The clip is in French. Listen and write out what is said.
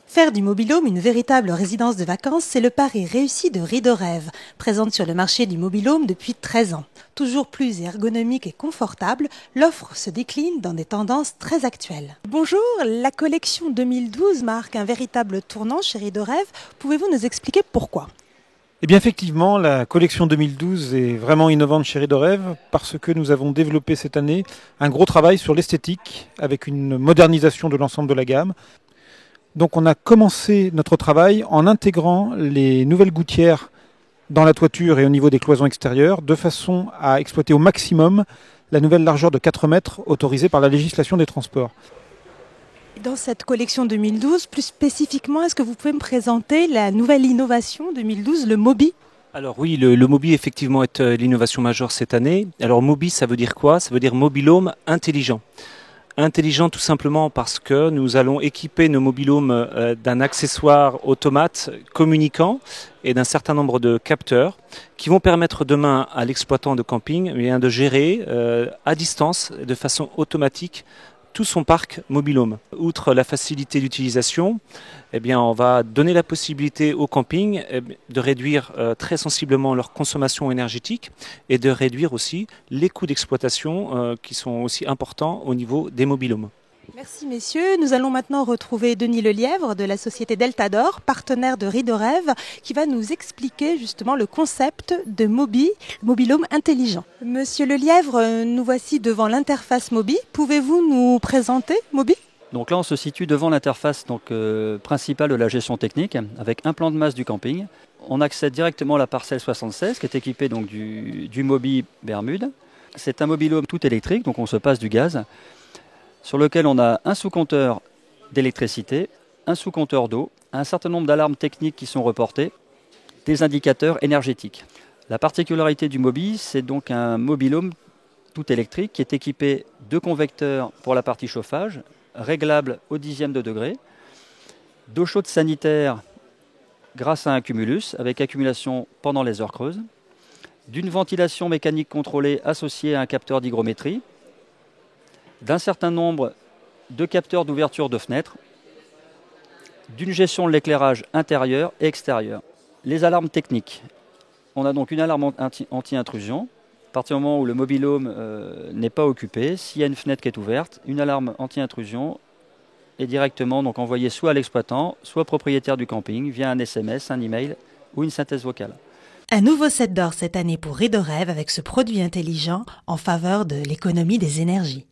Faire du mobil-home une véritable résidence de vacances, c'est le pari réussi de Ridorêve, présente sur le marché du mobil-home depuis 13 ans. Toujours plus ergonomique et confortable, l'offre se décline dans des tendances très actuelles. Bonjour, la collection 2012 marque un véritable tournant chez Ridorêve. Pouvez-vous nous expliquer pourquoi ? Eh bien effectivement, la collection 2012 est vraiment innovante chez Ridorêve parce que nous avons développé cette année un gros travail sur l'esthétique avec une modernisation de l'ensemble de la gamme. Donc on a commencé notre travail en intégrant les nouvelles gouttières dans la toiture et au niveau des cloisons extérieures de façon à exploiter au maximum la nouvelle largeur de 4 mètres autorisée par la législation des transports. Dans cette collection 2012, plus spécifiquement, est-ce que vous pouvez me présenter la nouvelle innovation 2012, le Mobi ? Alors oui, le Mobi effectivement est l'innovation majeure cette année. Alors Mobi, ça veut dire quoi ? Ça veut dire mobil-home intelligent. Intelligent tout simplement parce que nous allons équiper nos mobil-homes d'un accessoire automate communicant et d'un certain nombre de capteurs qui vont permettre demain à l'exploitant de camping de gérer à distance, de façon automatique, tout son parc mobil-home. Outre la facilité d'utilisation, on va donner la possibilité au camping de réduire très sensiblement leur consommation énergétique et de réduire aussi les coûts d'exploitation qui sont aussi importants au niveau des mobil-homes. Merci messieurs. Nous allons maintenant retrouver Denis Lelièvre de la société Deltador, partenaire de Ridorêve, qui va nous expliquer justement le concept de mobil-home intelligent. Monsieur Lelièvre, nous voici devant l'interface Mobi. Pouvez-vous nous présenter Mobi ? Donc là, on se situe devant l'interface principale de la gestion technique avec un plan de masse du camping. On accède directement à la parcelle 76 qui est équipée donc du Mobi Bermude. C'est un mobil-home tout électrique, donc on se passe du gaz, sur lequel on a un sous-compteur d'électricité, un sous-compteur d'eau, un certain nombre d'alarmes techniques qui sont reportées, des indicateurs énergétiques. La particularité du Mobi, c'est donc un mobil-home tout électrique qui est équipé de convecteurs pour la partie chauffage, réglable au dixième de degré, d'eau chaude sanitaire grâce à un cumulus avec accumulation pendant les heures creuses, d'une ventilation mécanique contrôlée associée à un capteur d'hygrométrie, d'un certain nombre de capteurs d'ouverture de fenêtres, d'une gestion de l'éclairage intérieur et extérieur. Les alarmes techniques. On a donc une alarme anti-intrusion. À partir du moment où le mobil-home n'est pas occupé, s'il y a une fenêtre qui est ouverte, une alarme anti-intrusion est directement donc envoyée soit à l'exploitant, soit au propriétaire du camping via un SMS, un email ou une synthèse vocale. Un nouveau set d'or cette année pour Ridorêve avec ce produit intelligent en faveur de l'économie des énergies.